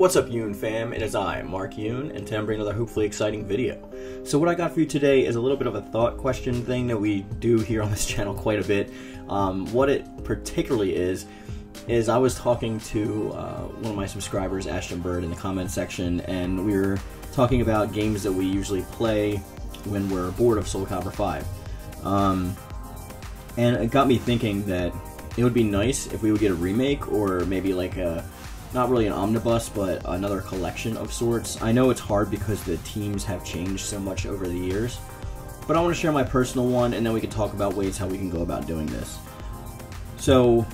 What's up, Yoon fam? It is I, Mark Yoon, and today I'm bringing another hopefully exciting video. So what I got for you today is a little bit of a thought question thing that we do here on this channel quite a bit. What it particularly is I was talking to one of my subscribers, Ashton Bird, in the comment section, and we were talking about games that we usually play when we're bored of Soul Calibur 5. And it got me thinking that it would be nice if we would get a remake, or maybe like a not really an omnibus, but another collection of sorts. I know it's hard because the teams have changed so much over the years, but I want to share my personal one, and then we can talk about ways how we can go about doing this. So,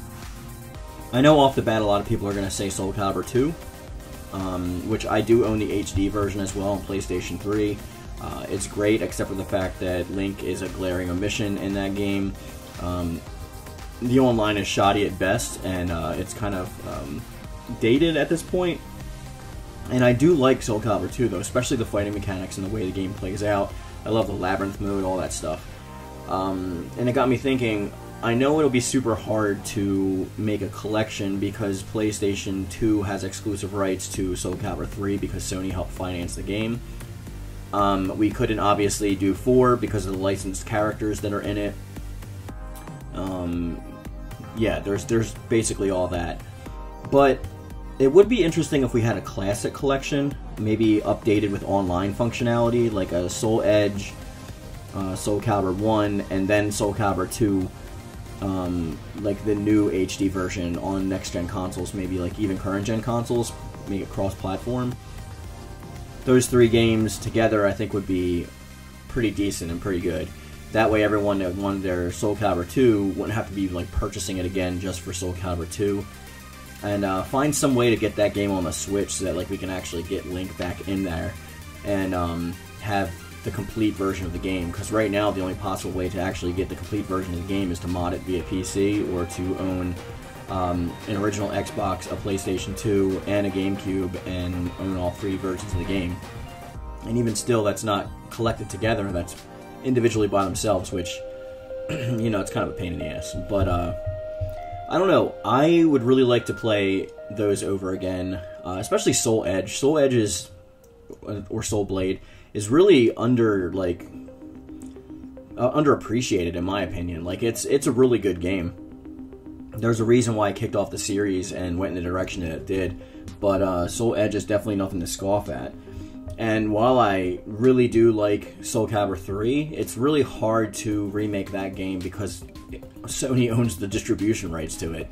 I know off the bat a lot of people are going to say Soul Calibur 2, which I do own the HD version as well on PlayStation 3. It's great, except for the fact that Link is a glaring omission in that game. The online is shoddy at best, and it's kind of dated at this point. And I do like Soul Calibur 2 though, especially the fighting mechanics and the way the game plays out. I love the labyrinth mode, all that stuff. And it got me thinking, I know it'll be super hard to make a collection because PlayStation 2 has exclusive rights to Soul Calibur 3 because Sony helped finance the game. We couldn't obviously do 4 because of the licensed characters that are in it. Yeah, there's basically all that. But it would be interesting if we had a classic collection, maybe updated with online functionality, like a Soul Edge, Soul Calibur 1, and then Soul Calibur 2, like the new HD version on next-gen consoles, maybe like even current-gen consoles, make it cross-platform. Those 3 games together I think would be pretty decent and pretty good. That way everyone that wanted their Soul Calibur 2 wouldn't have to be like purchasing it again just for Soul Calibur 2. And find some way to get that game on the Switch so that like we can actually get Link back in there and have the complete version of the game. Because right now the only possible way to actually get the complete version of the game is to mod it via PC or to own an original Xbox, a PlayStation 2, and a GameCube, and own all 3 versions of the game. And even still, that's not collected together. That's individually by themselves, which, you know, it's kind of a pain in the ass. But I don't know. I would really like to play those over again, especially Soul Edge. Soul Edge is, or Soul Blade, is really underappreciated in my opinion. Like it's a really good game. There's a reason why I kicked off the series and went in the direction that it did, but Soul Edge is definitely nothing to scoff at. And while I really do like Soul Calibur 3, it's really hard to remake that game because Sony owns the distribution rights to it.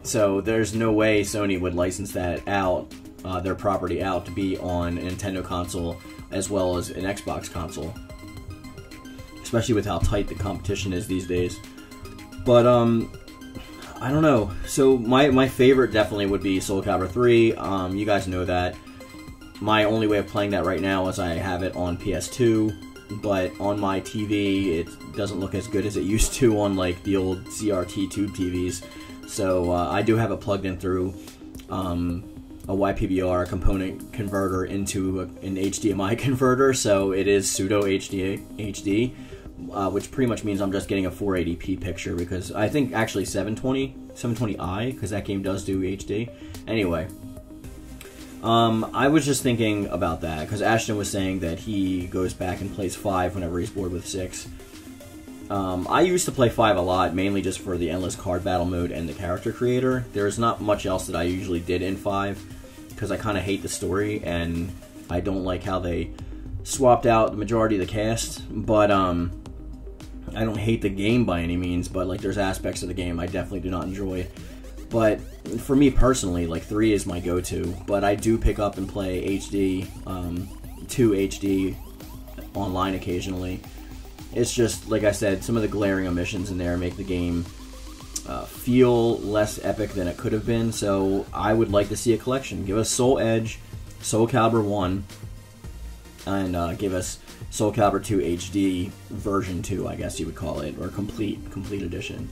So there's no way Sony would license that out, their property out, to be on a Nintendo console as well as an Xbox console. Especially with how tight the competition is these days. But, I don't know. So my favorite definitely would be Soul Calibur 3. You guys know that. My only way of playing that right now is I have it on PS2, but on my TV it doesn't look as good as it used to on like the old CRT tube TVs. So I do have it plugged in through a YPBR component converter into an HDMI converter, so it is pseudo HD, which pretty much means I'm just getting a 480p picture, because I think actually 720i, because that game does do HD. Anyway. I was just thinking about that, because Ashton was saying that he goes back and plays 5 whenever he's bored with 6. I used to play 5 a lot, mainly just for the endless card battle mode and the character creator. There's not much else that I usually did in 5, because I kind of hate the story, and I don't like how they swapped out the majority of the cast. But, I don't hate the game by any means, but, like, there's aspects of the game I definitely do not enjoy. But for me personally, like 3 is my go-to, but I do pick up and play HD, 2 HD online occasionally. It's just, like I said, some of the glaring omissions in there make the game feel less epic than it could have been, so I would like to see a collection. Give us Soul Edge, Soul Calibur 1, and give us Soul Calibur 2 HD version 2, I guess you would call it, or complete edition.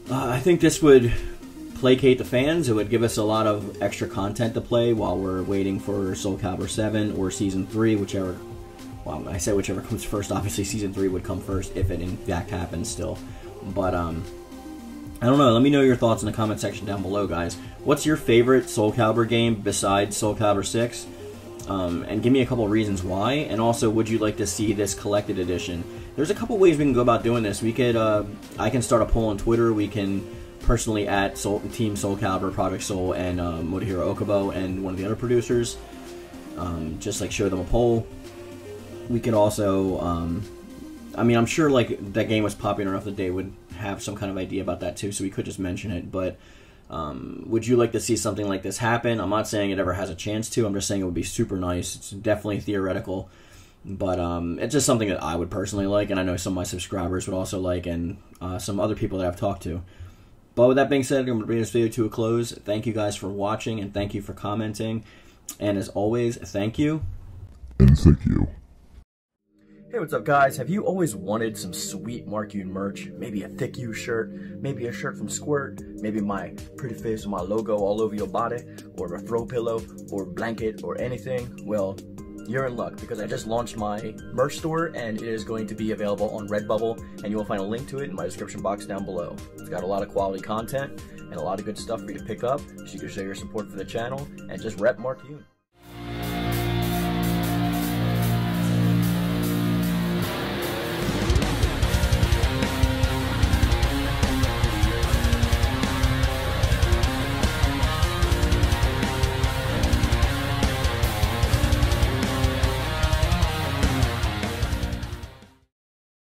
I think this would placate the fans. It would give us a lot of extra content to play while we're waiting for Soul Calibur 7 or Season 3, whichever. Well, I say whichever comes first. Obviously, Season 3 would come first if it in fact happens still. But I don't know. Let me know your thoughts in the comment section down below, guys. What's your favorite Soul Calibur game besides Soul Calibur 6? And give me a couple of reasons why. And also, would you like to see this collected edition? There's a couple ways we can go about doing this. We could, I can start a poll on Twitter. We can personally at Team Soul Calibur, Project Soul, and Motohiro Okubo, and one of the other producers. Just like show them a poll. We could also, I mean, I'm sure like that game was popular enough that they would have some kind of idea about that too, so we could just mention it. But would you like to see something like this happen? I'm not saying it ever has a chance to. I'm just saying it would be super nice. It's definitely theoretical, but it's just something that I would personally like, and I know some of my subscribers would also like, and some other people that I've talked to. But with that being said, I'm going to bring this video to a close. Thank you guys for watching, and thank you for commenting. And as always, thank you. And thank you. Hey, what's up, guys? Have you always wanted some sweet Mark Yoon merch? Maybe a thick U shirt, maybe a shirt from Squirt, maybe my pretty face with my logo all over your body, or a throw pillow, or blanket, or anything? Well, you're in luck, because I just launched my merch store, and it is going to be available on Redbubble, and you will find a link to it in my description box down below. It's got a lot of quality content, and a lot of good stuff for you to pick up, so you can show your support for the channel, and just rep Mark Yoon.